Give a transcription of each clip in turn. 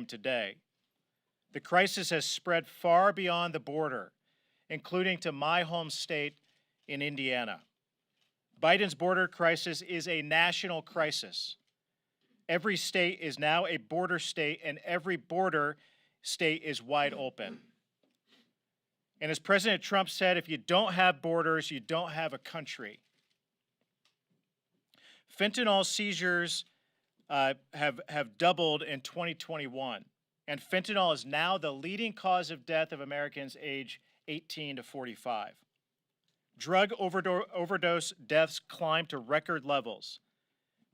today. The crisis has spread far beyond the border, including to my home state in Indiana. Biden's border crisis is a national crisis. Every state is now a border state, and every border state is wide open. And as President Trump said, if you don't have borders, you don't have a country. Fentanyl seizures have doubled in 2021, and fentanyl is now the leading cause of death of Americans aged 18 to 45. Drug overdose deaths climbed to record levels.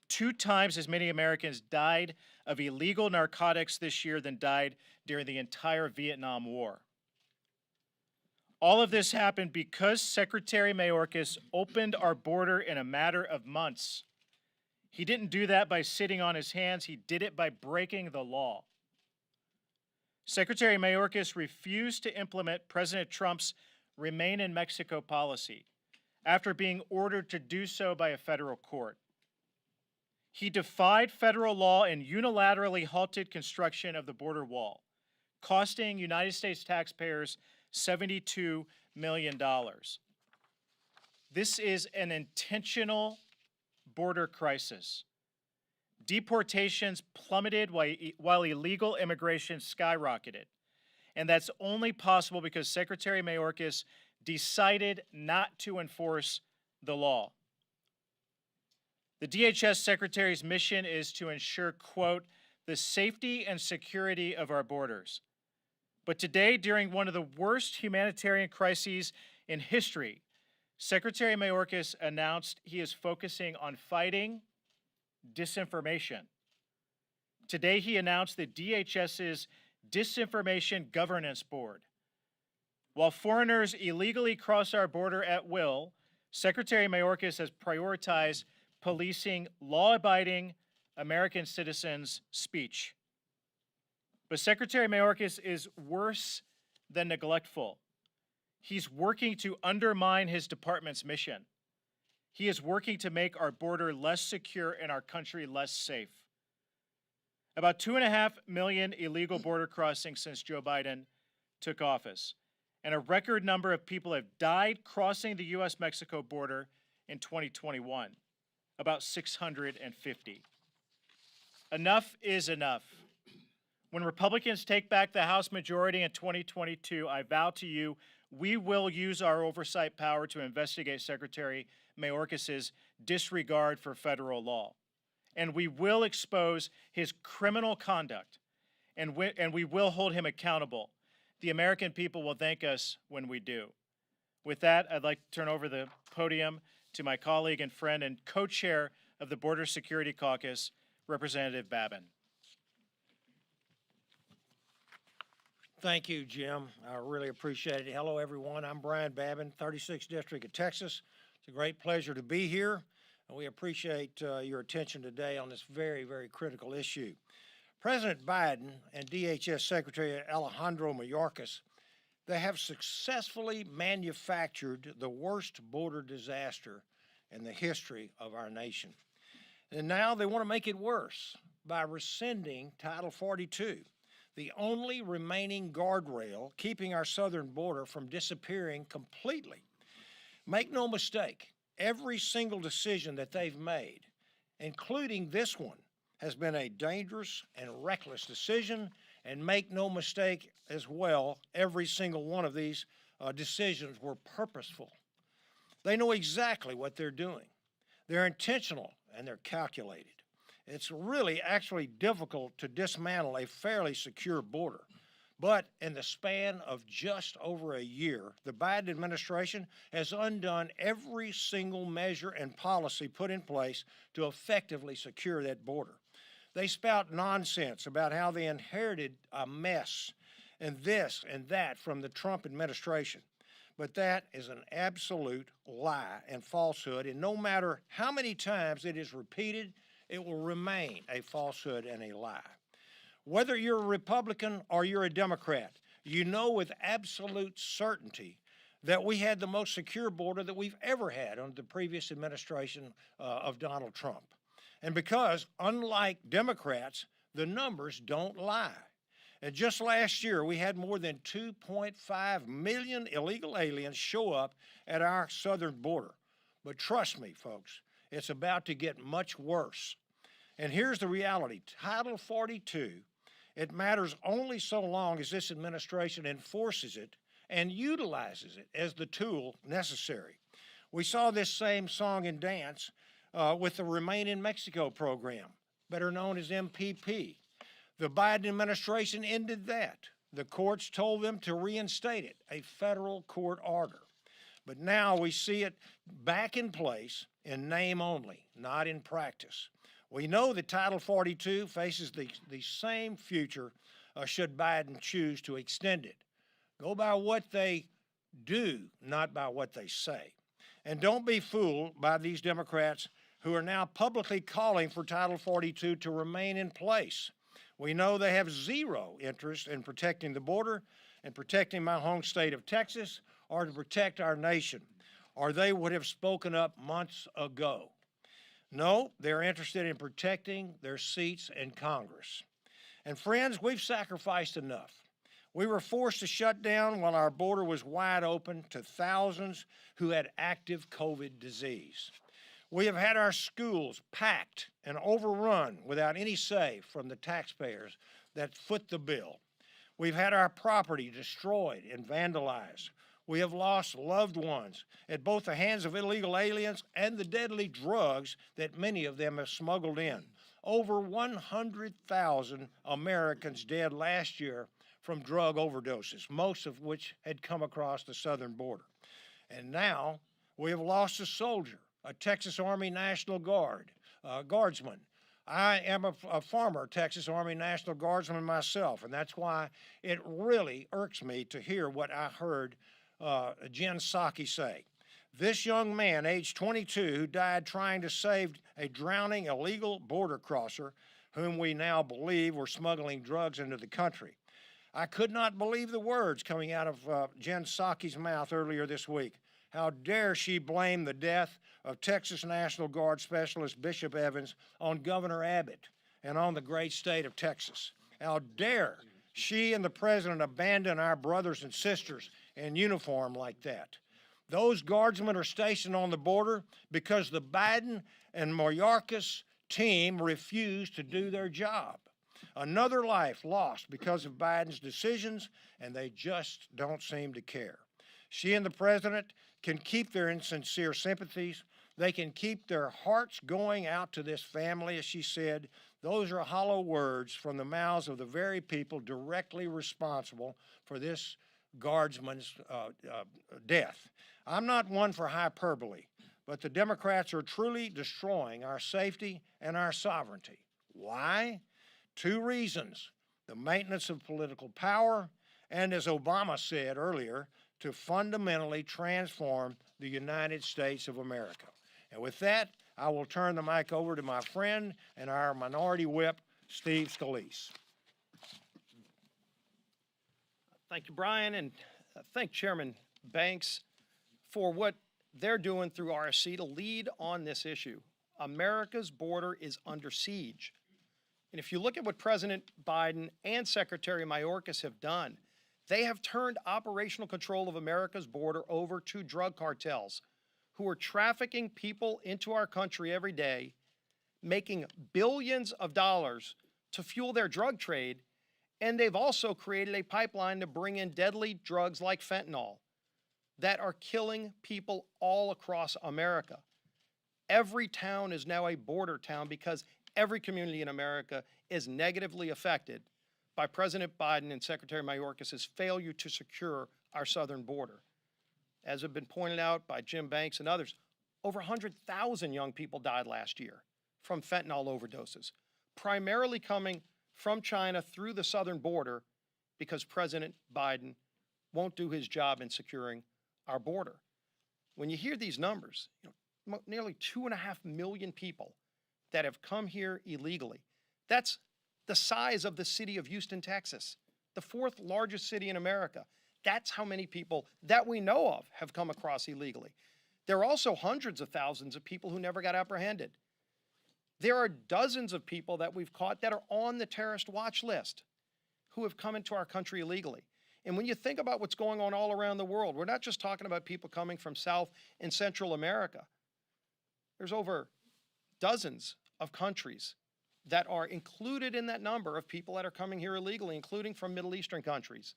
2 times as many Americans died of illegal narcotics this year than died during the entire Vietnam War. All of this happened because Secretary Mayorkas opened our border in a matter of months. He didn't do that by sitting on his hands. He did it by breaking the law. Secretary Mayorkas refused to implement President Trump's Remain in Mexico policy after being ordered to do so by a federal court. He defied federal law and unilaterally halted construction of the border wall, costing United States taxpayers $72 million. This is an intentional border crisis. Deportations plummeted while illegal immigration skyrocketed. And that's only possible because Secretary Mayorkas decided not to enforce the law. The DHS Secretary's mission is to ensure, quote, the safety and security of our borders. But today, during one of the worst humanitarian crises in history, Secretary Mayorkas announced he is focusing on fighting disinformation. Today, he announced the DHS's Disinformation Governance Board. While foreigners illegally cross our border at will, Secretary Mayorkas has prioritized policing law-abiding American citizens' speech. But Secretary Mayorkas is worse than neglectful. He's working to undermine his department's mission. He is working to make our border less secure and our country less safe. About 2.5 million illegal border crossings since Joe Biden took office, and a record number of people have died crossing the U.S.-Mexico border in 2021, about 650. Enough is enough. When Republicans take back the House majority in 2022, I vow to you, we will use our oversight power to investigate Secretary Mayorkas' disregard for federal law. And we will expose his criminal conduct, and we will hold him accountable. The American people will thank us when we do. With that, I'd like to turn over the podium to my colleague and friend and co-chair of the Border Security Caucus, Representative Babin. Thank you, Jim. I really appreciate it. Hello, everyone. I'm Brian Babin, 36th District of Texas. It's a great pleasure to be here, and we appreciate your attention today on this very, very critical issue. President Biden and DHS Secretary Alejandro Mayorkas, they have successfully manufactured the worst border disaster in the history of our nation. And now they want to make it worse by rescinding Title 42. The only remaining guardrail keeping our southern border from disappearing completely. Make no mistake, every single decision that they've made, including this one, has been a dangerous and reckless decision, and make no mistake as well, every single one of these decisions were purposeful. They know exactly what they're doing. They're intentional and they're calculated. It's really actually difficult to dismantle a fairly secure border. But in the span of just over a year, the Biden administration has undone every single measure and policy put in place to effectively secure that border. They spout nonsense about how they inherited a mess and this and that from the Trump administration. But that is an absolute lie and falsehood, and no matter how many times it is repeated, it will remain a falsehood and a lie. Whether you're a Republican or you're a Democrat, you know with absolute certainty that we had the most secure border that we've ever had under the previous administration of Donald Trump. And because, unlike Democrats, the numbers don't lie. And just last year, we had more than 2.5 million illegal aliens show up at our southern border. But trust me, folks, it's about to get much worse. And here's the reality. Title 42, it matters only so long as this administration enforces it and utilizes it as the tool necessary. We saw this same song and dance with the Remain in Mexico program, better known as MPP. The Biden administration ended that. The courts told them to reinstate it, a federal court order. But now we see it back in place in name only, not in practice. We know that Title 42 faces the same future should Biden choose to extend it. Go by what they do, not by what they say. And don't be fooled by these Democrats who are now publicly calling for Title 42 to remain in place. We know they have zero interest in protecting the border and protecting my home state of Texas or to protect our nation, or they would have spoken up months ago. No, they're interested in protecting their seats in Congress. And friends, we've sacrificed enough. We were forced to shut down while our border was wide open to thousands who had active COVID disease. We have had our schools packed and overrun without any say from the taxpayers that foot the bill. We've had our property destroyed and vandalized. We have lost loved ones at both the hands of illegal aliens and the deadly drugs that many of them have smuggled in. Over 100,000 Americans dead last year from drug overdoses, most of which had come across the southern border. And now we have lost a soldier, a Texas Army National Guard, guardsman. I am a former Texas Army National Guardsman myself, and that's why it really irks me to hear what I heard Jen Psaki say. This young man, age 22, who died trying to save a drowning illegal border crosser, whom we now believe were smuggling drugs into the country. I could not believe the words coming out of Jen Psaki's mouth earlier this week. How dare she blame the death of Texas National Guard Specialist Bishop Evans on Governor Abbott and on the great state of Texas. How dare she and the president abandon our brothers and sisters in uniform like that. Those guardsmen are stationed on the border because the Biden and Mayorkas team refused to do their job. Another life lost because of Biden's decisions, and they just don't seem to care. She and the president can keep their insincere sympathies. They can keep their hearts going out to this family, as she said. Those are hollow words from the mouths of the very people directly responsible for this guardsman's death. I'm not one for hyperbole, but the Democrats are truly destroying our safety and our sovereignty. Why? Two reasons: the maintenance of political power, and as Obama said earlier, to fundamentally transform the United States of America. And with that, I will turn the mic over to my friend and our Minority Whip, Steve Scalise. Thank you, Brian, and thank Chairman Banks for what they're doing through RSC to lead on this issue. America's border is under siege. And if you look at what President Biden and Secretary Mayorkas have done, they have turned operational control of America's border over to drug cartels who are trafficking people into our country every day, making billions of dollars to fuel their drug trade. And they've also created a pipeline to bring in deadly drugs like fentanyl that are killing people all across America. Every town is now a border town because every community in America is negatively affected by President Biden and Secretary Mayorkas' failure to secure our southern border. As have been pointed out by Jim Banks and others, over 100,000 young people died last year from fentanyl overdoses, primarily coming from China through the southern border because President Biden won't do his job in securing our border. When you hear these numbers, nearly 2.5 million people that have come here illegally, that's the size of the city of Houston, Texas, the fourth largest city in America. That's how many people that we know of have come across illegally. There are also hundreds of thousands of people who never got apprehended. There are dozens of people that we've caught that are on the terrorist watch list who have come into our country illegally. And when you think about what's going on all around the world, we're not just talking about people coming from South and Central America. There's over dozens of countries that are included in that number of people that are coming here illegally, including from Middle Eastern countries.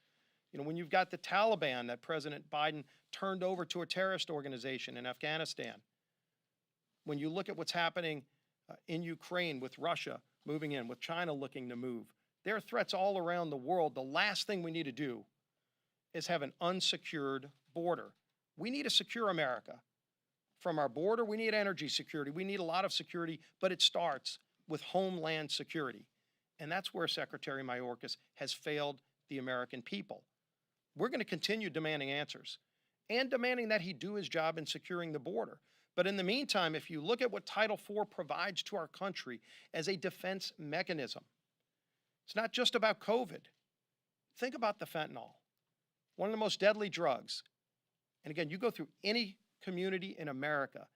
You know, when you've got the Taliban that President Biden turned over to a terrorist organization in Afghanistan, when you look at what's happening in Ukraine with Russia moving in, with China looking to move, there are threats all around the world. The last thing we need to do is have an unsecured border. We need to secure America. From our border, we need energy security. We need a lot of security, but it starts with homeland security. And that's where Secretary Mayorkas has failed the American people. We're going to continue demanding answers and demanding that he do his job in securing the border. But in the meantime, if you look at what Title IV provides to our country as a defense mechanism, it's not just about COVID. Think about the fentanyl, one of the most deadly drugs. And again, you go through any community in America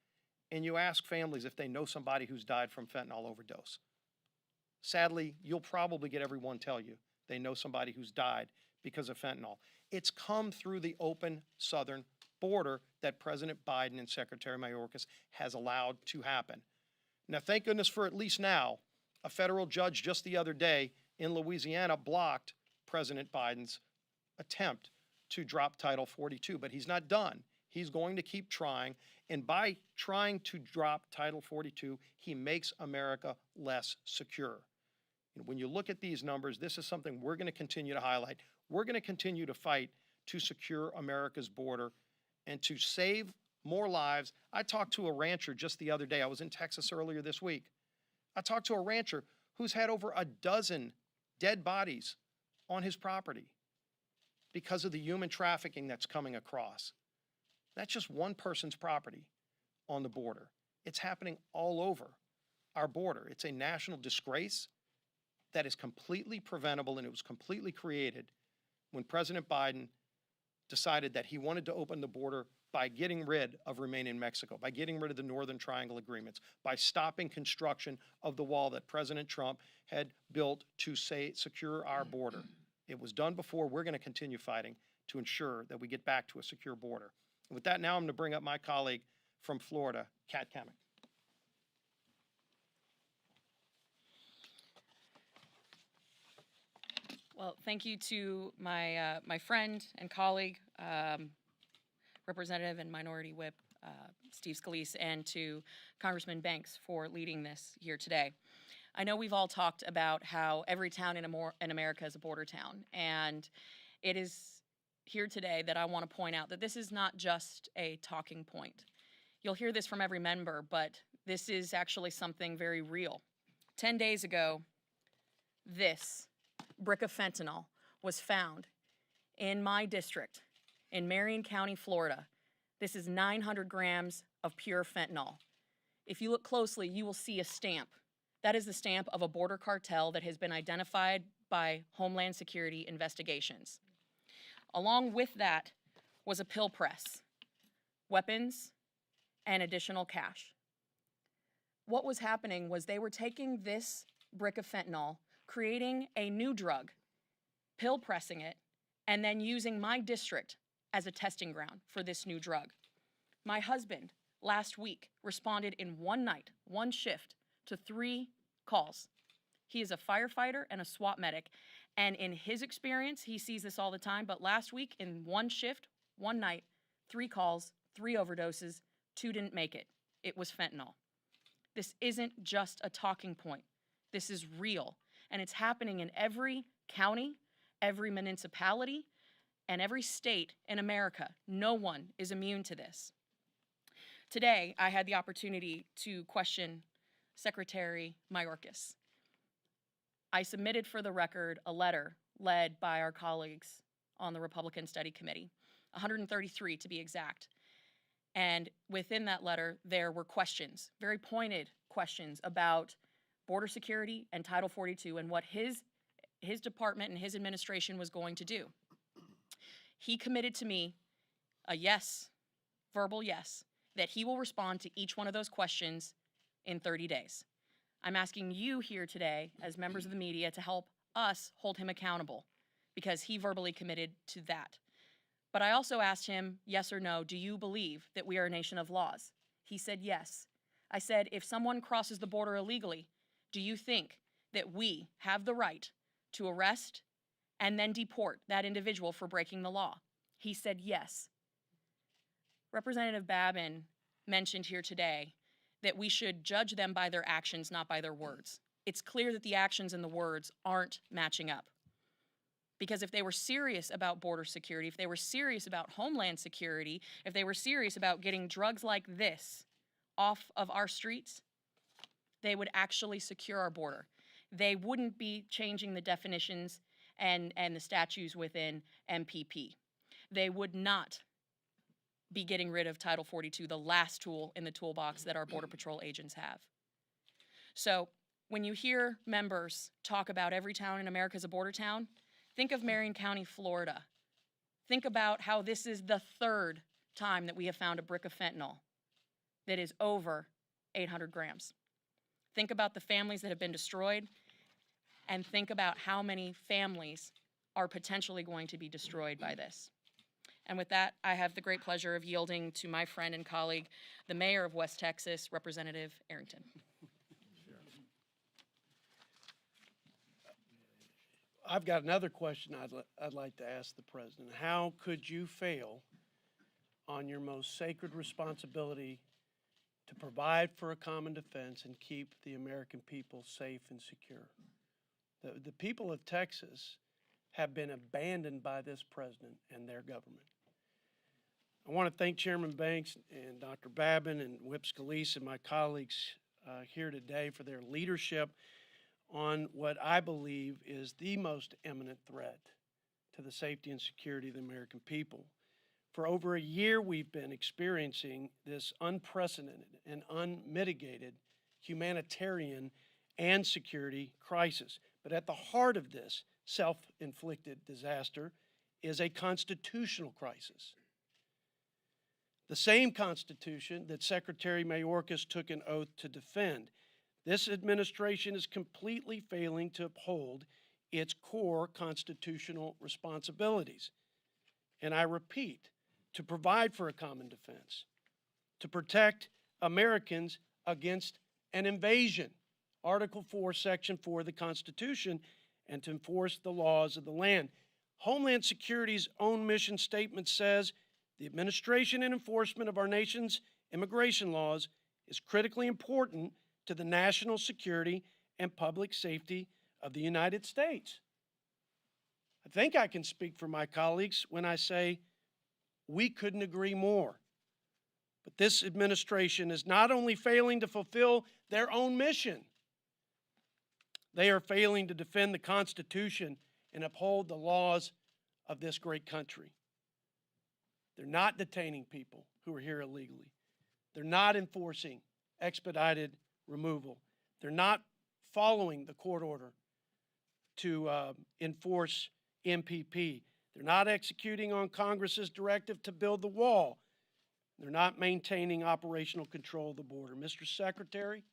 and you ask families if they know somebody who's died from fentanyl overdose. Sadly, you'll probably get everyone tell you they know somebody who's died because of fentanyl. It's come through the open southern border that President Biden and Secretary Mayorkas has allowed to happen. Now, thank goodness for at least now, a federal judge just the other day in Louisiana blocked President Biden's attempt to drop Title 42, but he's not done. He's going to keep trying, and by trying to drop Title 42, he makes America less secure. When you look at these numbers, this is something we're going to continue to highlight. We're going to continue to fight to secure America's border and to save more lives. I talked to a rancher just the other day. I was in Texas earlier this week. I talked to a rancher who's had over a dozen dead bodies on his property because of the human trafficking that's coming across. That's just one person's property on the border. It's happening all over our border. It's a national disgrace that is completely preventable, and it was completely created when President Biden decided that he wanted to open the border by getting rid of Remain in Mexico, by getting rid of the Northern Triangle agreements, by stopping construction of the wall that President Trump had built to secure our border. It was done before. We're going to continue fighting to ensure that we get back to a secure border. And with that, now I'm going to bring up my colleague from Florida, Kat Kamick. Well, thank you to my my friend and colleague, Representative and Minority Whip Steve Scalise, and to Congressman Banks for leading this here today. I know we've all talked about how every town in America is a border town, and it is here today that I want to point out that this is not just a talking point. You'll hear this from every member, but this is actually something very real. 10 days ago, this brick of fentanyl was found in my district in Marion County, Florida. This is 900 grams of pure fentanyl. If you look closely, you will see a stamp. That is the stamp of a border cartel that has been identified by Homeland Security investigations. Along with that was a pill press, weapons, and additional cash. What was happening was they were taking this brick of fentanyl, creating a new drug, pill pressing it, and then using my district as a testing ground for this new drug. My husband, last week, responded in one night, one shift, to 3 calls. He is a firefighter and a SWAT medic, and in his experience, he sees this all the time, but last week, in one shift, one night, 3 calls, 3 overdoses, 2 didn't make it. It was fentanyl. This isn't just a talking point. This is real. And it's happening in every county, every municipality, and every state in America. No one is immune to this. Today, I had the opportunity to question Secretary Mayorkas. I submitted for the record a letter led by our colleagues on the Republican Study Committee, 133 to be exact. And within that letter, there were questions, very pointed questions about border security and Title 42 and what his department and his administration was going to do. He committed to me a yes, verbal yes, that he will respond to each one of those questions in 30 days. I'm asking you here today, as members of the media, to help us hold him accountable. because he verbally committed to that. But I also asked him, yes or no, do you believe that we are a nation of laws? He said yes. I said, if someone crosses the border illegally, do you think that we have the right to arrest and then deport that individual for breaking the law? He said yes. Representative Babin mentioned here today that we should judge them by their actions, not by their words. It's clear that the actions and the words aren't matching up. Because if they were serious about border security, if they were serious about homeland security, if they were serious about getting drugs like this off of our streets, they would actually secure our border. They wouldn't be changing the definitions and the statutes within MPP. They would not be getting rid of Title 42, the last tool in the toolbox that our Border Patrol agents have. So when you hear members talk about every town in America as a border town, think of Marion County, Florida. Think about how this is the third time that we have found a brick of fentanyl that is over 800 grams. Think about the families that have been destroyed, and think about how many families are potentially going to be destroyed by this. And with that, I have the great pleasure of yielding to my friend and colleague, the mayor of West Texas, Representative Arrington. I've got another question I'd like to ask the president. How could you fail on your most sacred responsibility to provide for a common defense and keep the American people safe and secure? The people of Texas have been abandoned by this president and their government. I want to thank Chairman Banks and Dr. Babin and Whip Scalise and my colleagues here today for their leadership on what I believe is the most imminent threat to the safety and security of the American people. For over a year, we've been experiencing this unprecedented and unmitigated humanitarian and security crisis. But at the heart of this self-inflicted disaster is a constitutional crisis. The same Constitution that Secretary Mayorkas took an oath to defend. This administration is completely failing to uphold its core constitutional responsibilities. And I repeat, to provide for a common defense, to protect Americans against an invasion, Article 4, Section 4 of the Constitution, and to enforce the laws of the land. Homeland Security's own mission statement says, the administration and enforcement of our nation's immigration laws is critically important to the national security and public safety of the United States. I think I can speak for my colleagues when I say we couldn't agree more. But this administration is not only failing to fulfill their own mission, they are failing to defend the Constitution and uphold the laws of this great country. They're not detaining people who are here illegally. They're not enforcing expedited removal. They're not following the court order to enforce MPP. They're not executing on Congress's directive to build the wall. They're not maintaining operational control of the border. Mr. Secretary,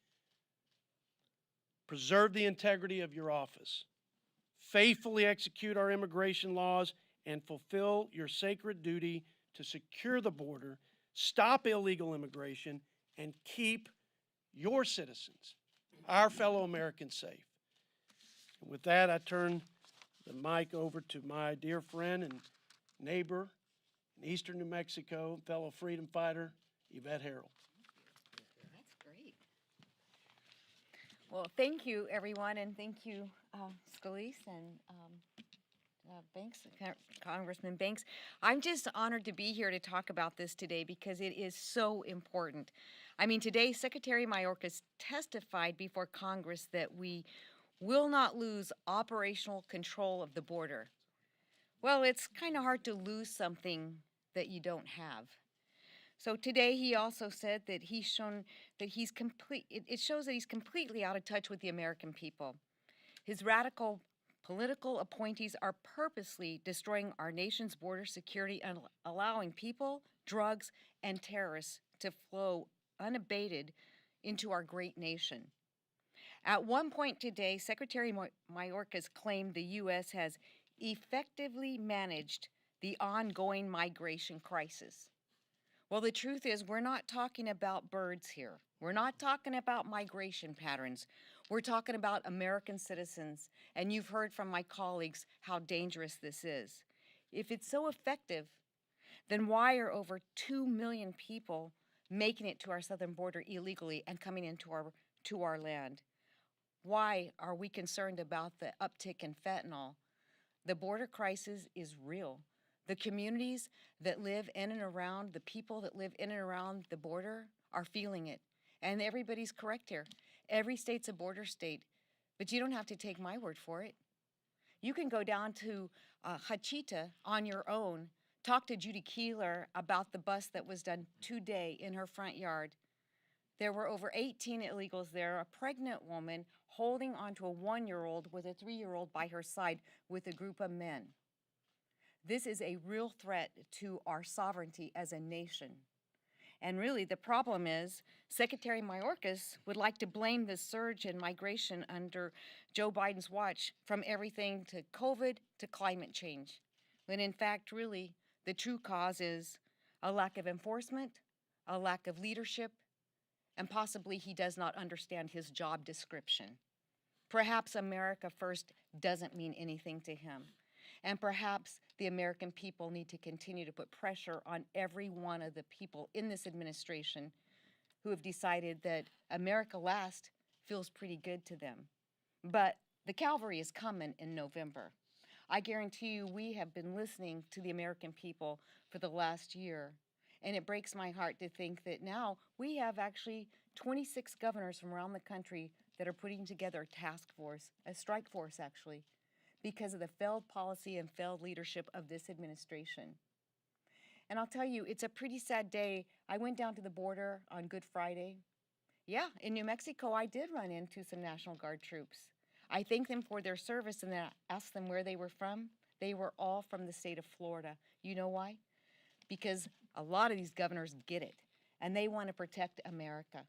preserve the integrity of your office. Faithfully execute our immigration laws and fulfill your sacred duty to secure the border, stop illegal immigration, and keep your citizens, our fellow Americans, safe. And with that, I turn the mic over to my dear friend and neighbor in eastern New Mexico, fellow freedom fighter, Yvette Harold. That's great. Well, thank you, everyone, and thank you, Scalise and Banks, Congressman Banks. I'm just honored to be here to talk about this today because it is so important. I mean, today, Secretary Mayorkas testified before Congress that we will not lose operational control of the border. Well, it's kind of hard to lose something that you don't have. So today he also said that it shows that he's completely out of touch with the American people. His radical political appointees are purposely destroying our nation's border security and allowing people, drugs, and terrorists to flow unabated into our great nation. At one point today, Secretary Mayorkas claimed the U.S. has effectively managed the ongoing migration crisis? Well, the truth is, we're not talking about birds here. We're not talking about migration patterns. We're talking about American citizens, and you've heard from my colleagues how dangerous this is. If it's so effective, then why are over 2 million people making it to our southern border illegally and coming into our land? Why are we concerned about the uptick in fentanyl? The border crisis is real. The communities that live in and around, the people that live in and around the border are feeling it. And everybody's correct here. Every state's a border state, but you don't have to take my word for it. You can go down to Hachita on your own, talk to Judy Keeler about the bust that was done today in her front yard. There were over 18 illegals there, a pregnant woman holding onto a 1-year-old with a 3-year-old by her side with a group of men. This is a real threat to our sovereignty as a nation. And really, the problem is Secretary Mayorkas would like to blame the surge in migration under Joe Biden's watch from everything to COVID to climate change, when in fact, really, the true cause is a lack of enforcement, a lack of leadership, and possibly he does not understand his job description. Perhaps America first doesn't mean anything to him. And perhaps the American people need to continue to put pressure on every one of the people in this administration who have decided that America last feels pretty good to them. But the cavalry is coming in November. I guarantee you we have been listening to the American people for the last year. And it breaks my heart to think that now we have actually 26 governors from around the country that are putting together a task force, a strike force actually, because of the failed policy and failed leadership of this administration. And I'll tell you, it's a pretty sad day. I went down to the border on Good Friday. Yeah, in New Mexico, I did run into some National Guard troops. I thanked them for their service and then I asked them where they were from. They were all from the state of Florida. You know why? Because a lot of these governors get it, and they want to protect America.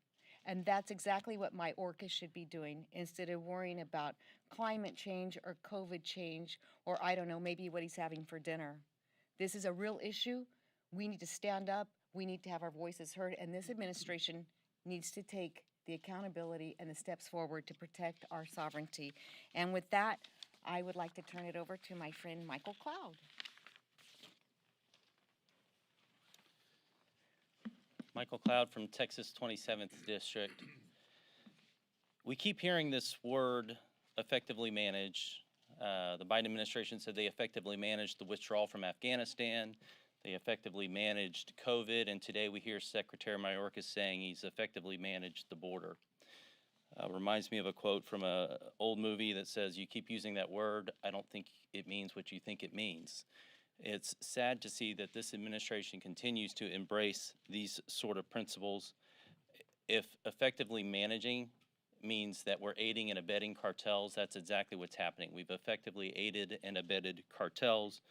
And that's exactly what Mayorkas should be doing instead of worrying about climate change or COVID change or, I don't know, maybe what he's having for dinner. This is a real issue. We need to stand up. We need to have our voices heard, and this administration needs to take the accountability and the steps forward to protect our sovereignty. And with that, I would like to turn it over to my friend Michael Cloud. Michael Cloud from Texas 27th District. We keep hearing this word, effectively manage. The Biden administration said they effectively managed the withdrawal from Afghanistan. They effectively managed COVID, and today we hear Secretary Mayorkas saying he's effectively managed the border. Reminds me of a quote from an old movie that says, "You keep using that word, I don't think it means what you think it means." It's sad to see that this administration continues to embrace these sort of principles. If effectively managing means that we're aiding and abetting cartels, that's exactly what's happening. We've effectively aided and abetted cartels.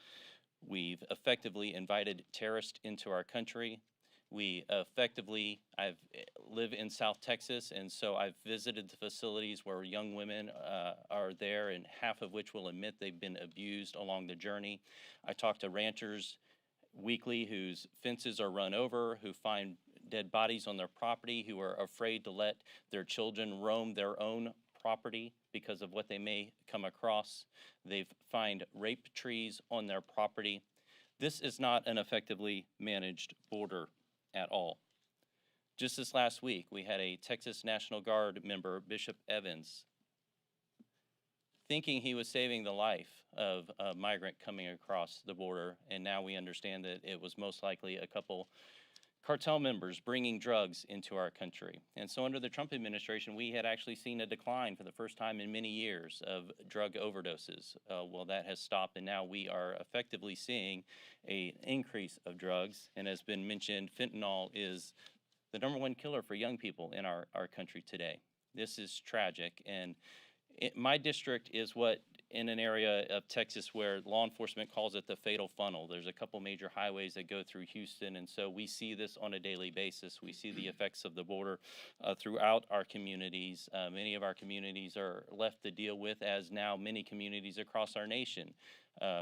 We've effectively invited terrorists into our country. We effectively, I live in South Texas, and so I've visited the facilities where young women are there, and half of which will admit they've been abused along the journey. I talk to ranchers weekly whose fences are run over, who find dead bodies on their property, who are afraid to let their children roam their own property because of what they may come across. They find rape trees on their property. This is not an effectively managed border at all. Just this last week, we had a Texas National Guard member, Bishop Evans, thinking he was saving the life of a migrant coming across the border, and now we understand that it was most likely a couple cartel members bringing drugs into our country. And so under the Trump administration, we had actually seen a decline for the first time in many years of drug overdoses. Well, that has stopped, and now we are effectively seeing an increase of drugs. And as been mentioned, fentanyl is the #1 killer for young people in our country today. This is tragic, and my district is what in an area of Texas where law enforcement calls it the fatal funnel. There's a couple major highways that go through Houston, and so we see this on a daily basis. We see the effects of the border throughout our communities. Many of our communities are left to deal with, as now many communities across our nation.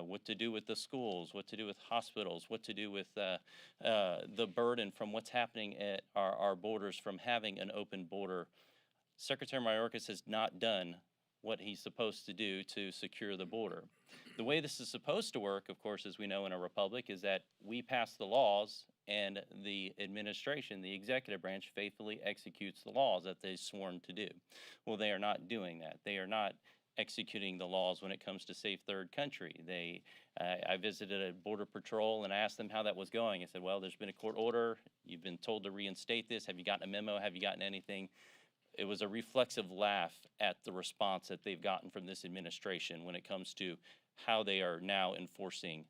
what to do with the schools, what to do with hospitals, what to do with the burden from what's happening at our borders from having an open border. Secretary Mayorkas has not done what he's supposed to do to secure the border. The way this is supposed to work, of course, as we know in a republic, is that we pass the laws and the administration, the executive branch, faithfully executes the laws that they've sworn to do. Well, they are not doing that. They are not executing the laws when it comes to safe third country. I visited a border patrol and I asked them how that was going. I said, well, there's been a court order. You've been told to reinstate this. Have you gotten a memo? Have you gotten anything? It was a reflexive laugh at the response that they've gotten from this administration when it comes to how they are now enforcing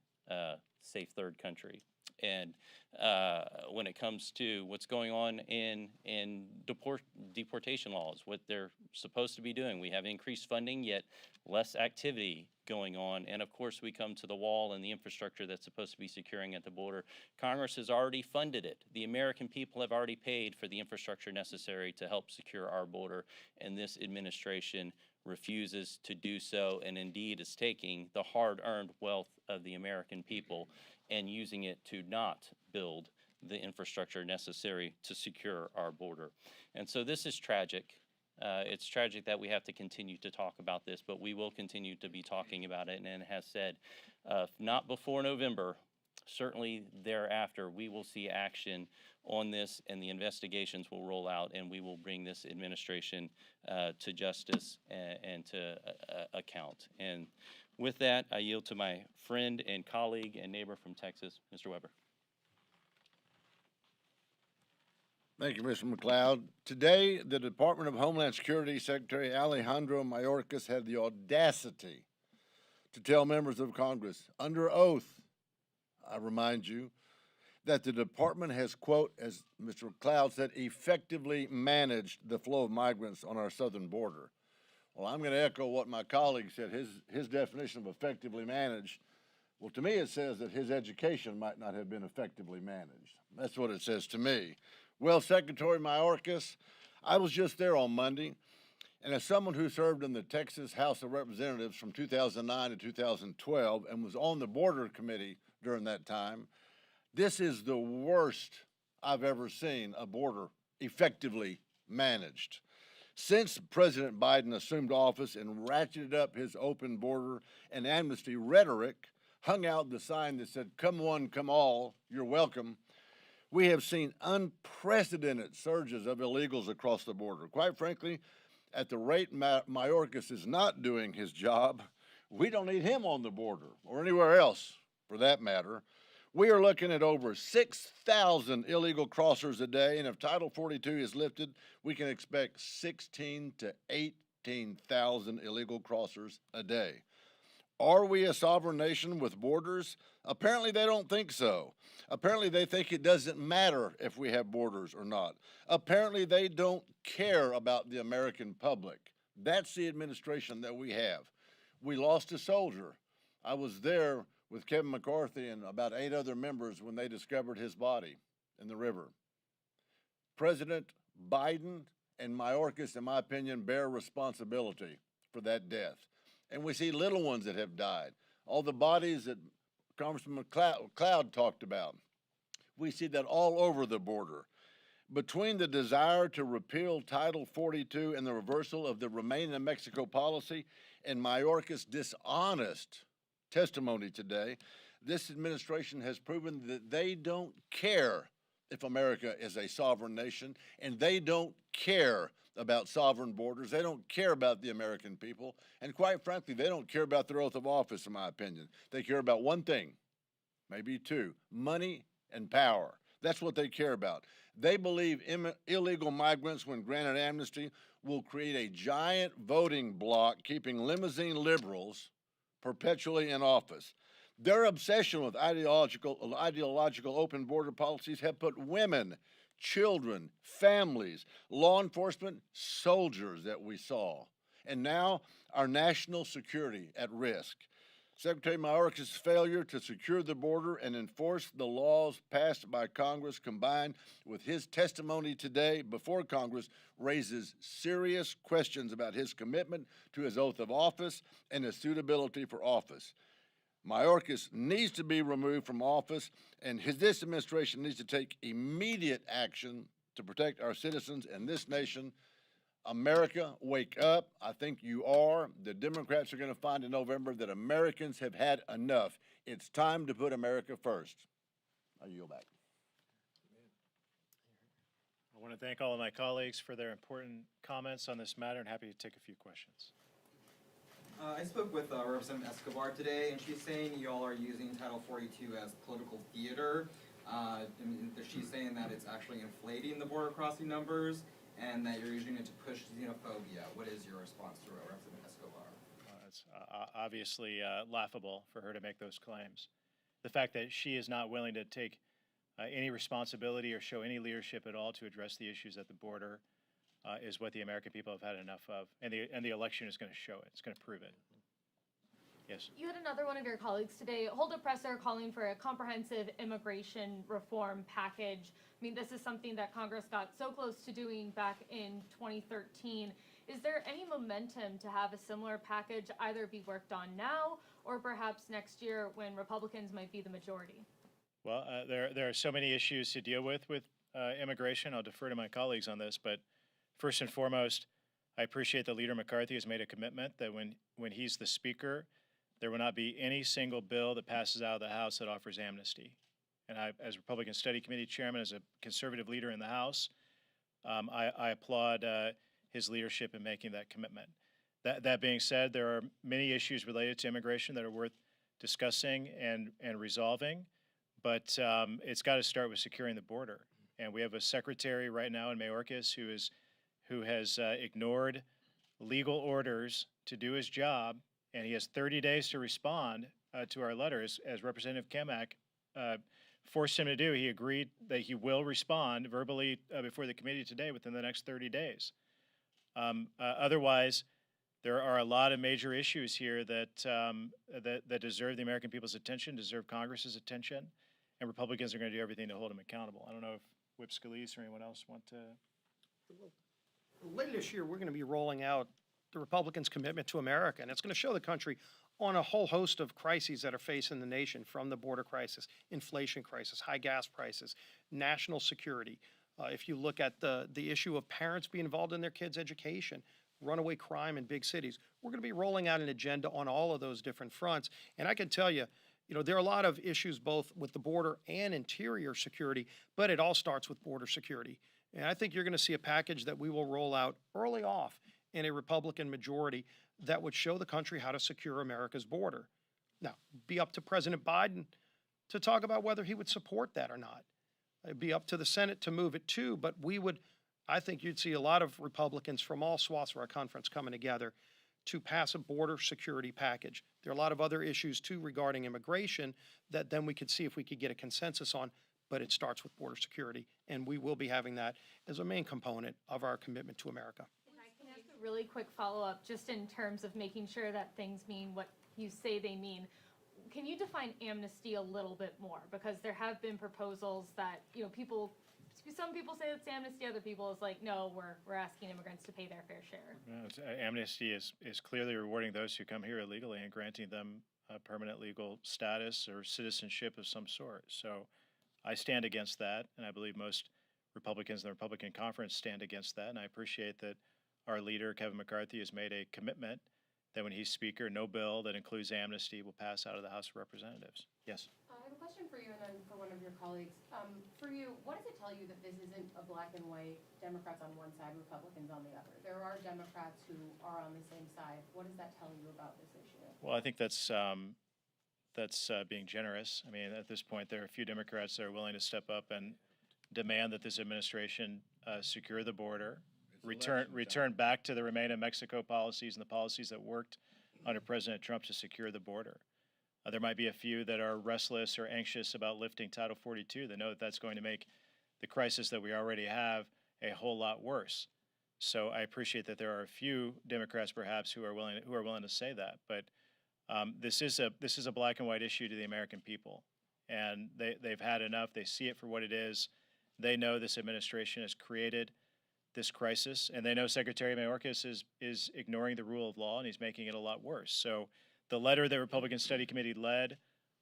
safe third country. And when it comes to what's going on in deportation laws, what they're supposed to be doing, we have increased funding, yet less activity going on. And of course, we come to the wall and the infrastructure that's supposed to be securing at the border. Congress has already funded it. The American people have already paid for the infrastructure necessary to help secure our border. And this administration refuses to do so, and indeed is taking the hard-earned wealth of the American people and using it to not build the infrastructure necessary to secure our border. And so this is tragic. It's tragic that we have to continue to talk about this, but we will continue to be talking about it. And it has said, if not before November, certainly thereafter, we will see action on this and the investigations will roll out and we will bring this administration to justice and to account. And with that, I yield to my friend and colleague and neighbor from Texas, Mr. Weber. Thank you, Mr. McLeod. Today, the Department of Homeland Security Secretary Alejandro Mayorkas had the audacity to tell members of Congress, under oath, I remind you, that the department has, quote, as Mr. McLeod said, effectively managed the flow of migrants on our southern border. Well, I'm going to echo what my colleague said. His definition of effectively managed, well, to me it says that his education might not have been effectively managed. That's what it says to me. Well, Secretary Mayorkas, I was just there on Monday, and as someone who served in the Texas House of Representatives from 2009 to 2012 and was on the border committee during that time, this is the worst I've ever seen a border effectively managed. Since President Biden assumed office and ratcheted up his open border and amnesty rhetoric, hung out the sign that said, "Come one, come all, you're welcome," we have seen unprecedented surges of illegals across the border. Quite frankly, at the rate Mayorkas is not doing his job, we don't need him on the border or anywhere else for that matter. We are looking at over 6,000 illegal crossers a day, and if Title 42 is lifted, we can expect 16 to 18,000 illegal crossers a day. Are we a sovereign nation with borders? Apparently they don't think so. Apparently they think it doesn't matter if we have borders or not. Apparently they don't care about the American public. That's the administration that we have. We lost a soldier. I was there with Kevin McCarthy and about 8 other members when they discovered his body in the river. President Biden and Mayorkas, in my opinion, bear responsibility for that death. And we see little ones that have died. All the bodies that Congressman McLeod talked about. We see that all over the border. Between the desire to repeal Title 42 and the reversal of the Remain in Mexico policy and Mayorkas' dishonest testimony today, this administration has proven that they don't care if America is a sovereign nation, and they don't care about sovereign borders. They don't care about the American people, and quite frankly, they don't care about their oath of office, in my opinion. They care about one thing, maybe two: money and power. That's what they care about. They believe illegal migrants, when granted amnesty, will create a giant voting bloc, keeping limousine liberals perpetually in office. Their obsession with ideological open border policies have put women, children, families, law enforcement, soldiers that we saw, and now our national security at risk. Secretary Mayorkas' failure to secure the border and enforce the laws passed by Congress, combined with his testimony today before Congress, raises serious questions about his commitment to his oath of office and his suitability for office. Mayorkas needs to be removed from office, and this administration needs to take immediate action to protect our citizens and this nation. America, wake up. I think you are. The Democrats are going to find in November that Americans have had enough. It's time to put America first. I yield back. I want to thank all of my colleagues for their important comments on this matter and happy to take a few questions. I spoke with Representative Escobar today, and she's saying y'all are using Title 42 as political theater. And she's saying that it's actually inflating the border crossing numbers and that you're using it to push xenophobia. What is your response to Representative Escobar? It's obviously laughable for her to make those claims. The fact that she is not willing to take any responsibility or show any leadership at all to address the issues at the border is what the American people have had enough of, and the election is going to show it. It's going to prove it. Yes. You had another one of your colleagues today hold a presser calling for a comprehensive immigration reform package. I mean, this is something that Congress got so close to doing back in 2013. Is there any momentum to have a similar package either be worked on now or perhaps next year when Republicans might be the majority? Well, there are so many issues to deal with immigration. I'll defer to my colleagues on this, but first and foremost, I appreciate that Leader McCarthy has made a commitment that when he's the speaker, there will not be any single bill that passes out of the House that offers amnesty. And I, as Republican Study Committee Chairman, as a conservative leader in the House, I applaud his leadership in making that commitment. That being said, there are many issues related to immigration that are worth discussing and resolving, but it's got to start with securing the border. And we have a secretary right now in Mayorkas who has ignored legal orders to do his job, and he has 30 days to respond to our letters. As Representative Kamak forced him to do, he agreed that he will respond verbally before the committee today within the next 30 days. Otherwise, there are a lot of major issues here that deserve the American people's attention, deserve Congress's attention, and Republicans are going to do everything to hold him accountable. I don't know if Whip Scalise or anyone else want to. Later this year, we're going to be rolling out the Republicans' commitment to America, and it's going to show the country on a whole host of crises that are facing the nation, from the border crisis, inflation crisis, high gas prices, national security. If you look at the issue of parents being involved in their kids' education, runaway crime in big cities, we're going to be rolling out an agenda on all of those different fronts. And I can tell you, there are a lot of issues both with the border and interior security, but it all starts with border security. And I think you're going to see a package that we will roll out early off in a Republican majority that would show the country how to secure America's border. Now, be up to President Biden to talk about whether he would support that or not. It'd be up to the Senate to move it too, but I think you'd see a lot of Republicans from all swaths of our conference coming together to pass a border security package. There are a lot of other issues too regarding immigration that then we could see if we could get a consensus on, but it starts with border security, and we will be having that as a main component of our commitment to America. Can I ask a really quick follow-up, just in terms of making sure that things mean what you say they mean? Can you define amnesty a little bit more? Because there have been proposals that, some people say it's amnesty, other people is like, no, we're asking immigrants to pay their fair share. Amnesty is clearly rewarding those who come here illegally and granting them a permanent legal status or citizenship of some sort. So I stand against that, and I believe most Republicans in the Republican conference stand against that, and I appreciate that our leader, Kevin McCarthy, has made a commitment that when he's speaker, no bill that includes amnesty will pass out of the House of Representatives. Yes? I have a question for you and then for one of your colleagues. For you, what does it tell you that this isn't a black and white, Democrats on one side, Republicans on the other? There are Democrats who are on the same side. What does that tell you about this issue? Well, I think that's being generous. I mean, at this point, there are a few Democrats that are willing to step up and demand that this administration secure the border, return back to the Remain in Mexico policies and the policies that worked under President Trump to secure the border. There might be a few that are restless or anxious about lifting Title 42 that know that that's going to make the crisis that we already have a whole lot worse. So I appreciate that there are a few Democrats perhaps who are willing to say that, but this is a black and white issue to the American people, and they've had enough. They see it for what it is. They know this administration has created this crisis, and they know Secretary Mayorkas is ignoring the rule of law, and he's making it a lot worse. So The letter the Republican Study Committee led,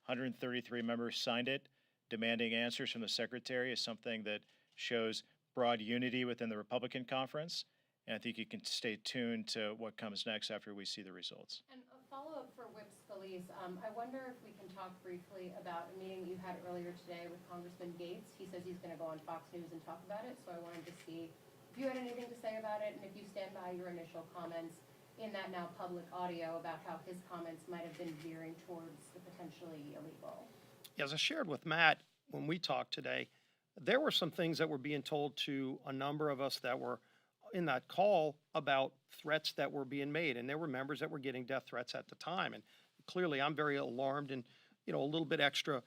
133 members signed it, demanding answers from the Secretary is something that shows broad unity within the Republican conference. And I think you can stay tuned to what comes next after we see the results. And a follow-up for Whip Scalise. I wonder if we can talk briefly about a meeting that you had earlier today with Congressman Gates. He says he's going to go on Fox News and talk about it, so I wanted to see if you had anything to say about it, and if you stand by your initial comments in that now public audio about how his comments might have been veering towards the potentially illegal. As I shared with Matt when we talked today, there were some things that were being told to a number of us that were in that call about threats that were being made, and there were members that were getting death threats at the time. And clearly, I'm very alarmed and, a little bit extra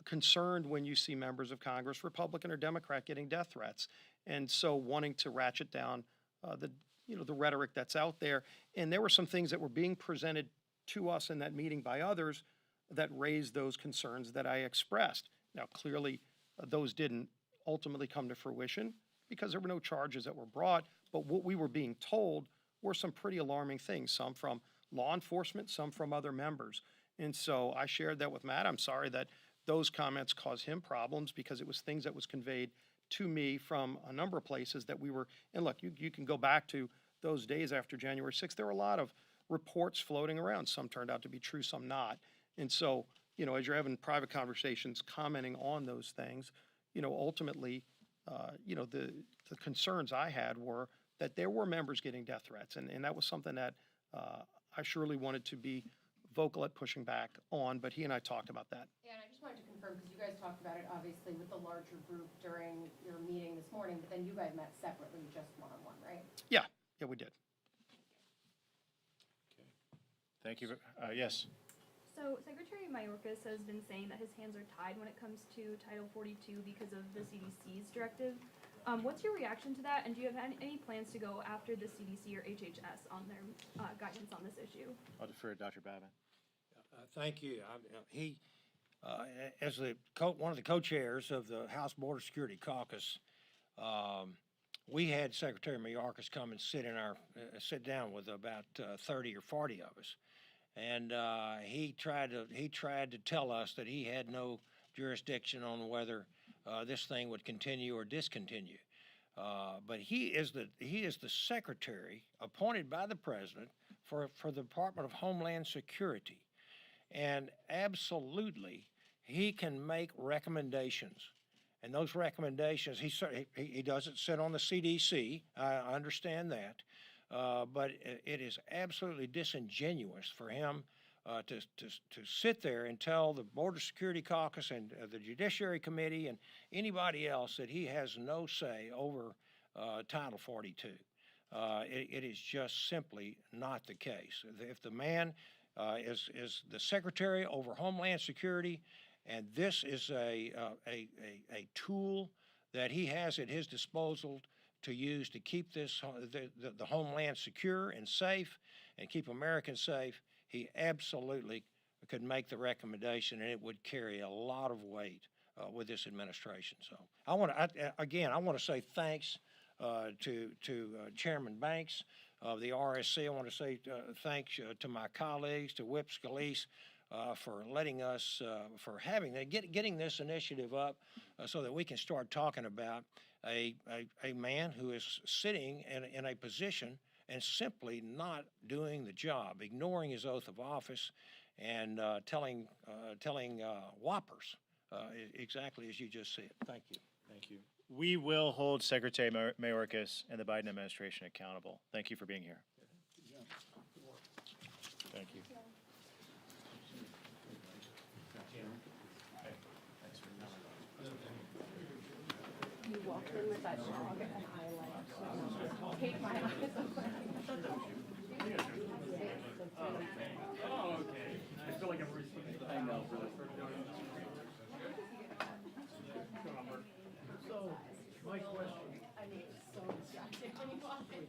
concerned when you see members of Congress, Republican or Democrat, getting death threats. And so wanting to ratchet down the rhetoric that's out there. And there were some things that were being presented to us in that meeting by others that raised those concerns that I expressed. Now, clearly, those didn't ultimately come to fruition because there were no charges that were brought, but what we were being told were some pretty alarming things, some from law enforcement, some from other members. And so I shared that with Matt. I'm sorry that those comments caused him problems because it was things that was conveyed to me from a number of places that we were, and look, you can go back to those days after January 6th. There were a lot of reports floating around. Some turned out to be true, some not. And so, as you're having private conversations commenting on those things, ultimately, the concerns I had were that there were members getting death threats. And that was something that I surely wanted to be vocal at pushing back on, but he and I talked about that. Yeah, and I just wanted to confirm, because you guys talked about it obviously with the larger group during your meeting this morning, but then you guys met separately, just one-on-one, right? Yeah, we did. Thank you. Yes. So Secretary Mayorkas has been saying that his hands are tied when it comes to Title 42 because of the CDC's directive. What's your reaction to that, and do you have any plans to go after the CDC or HHS on their guidance on this issue? I'll defer to Dr. Babin. Thank you. He, as one of the co-chairs of the House Border Security Caucus, we had Secretary Mayorkas come and sit down with about 30 or 40 of us, and he tried to tell us that he had no jurisdiction on whether this thing would continue or discontinue. But he is the secretary appointed by the president for the Department of Homeland Security, and absolutely he can make recommendations. And those recommendations, he doesn't sit on the CDC. I understand that, but it is absolutely disingenuous for him to sit there and tell the Border Security Caucus and the Judiciary Committee and anybody else that he has no say over Title 42. It is just simply not the case. If the man is the Secretary over Homeland Security, and this is a tool that he has at his disposal to use to keep the homeland secure and safe and keep Americans safe, he absolutely could make the recommendation, and it would carry a lot of weight with this administration. So I want to say thanks to Chairman Banks of the RSC. I want to say thanks to my colleagues, to Whip Scalise, for letting us, getting this initiative up so that we can start talking about a man who is sitting in a position and simply not doing the job, ignoring his oath of office, and telling whoppers exactly as you just said. Thank you. Thank you. We will hold Secretary Mayorkas and the Biden administration accountable. Thank you for being here. Thank you. You walked in with that dog and I take my eyes off. Oh, okay. I feel like I'm responding. I know. So, my question. I mean, it's so distracting when you walk in.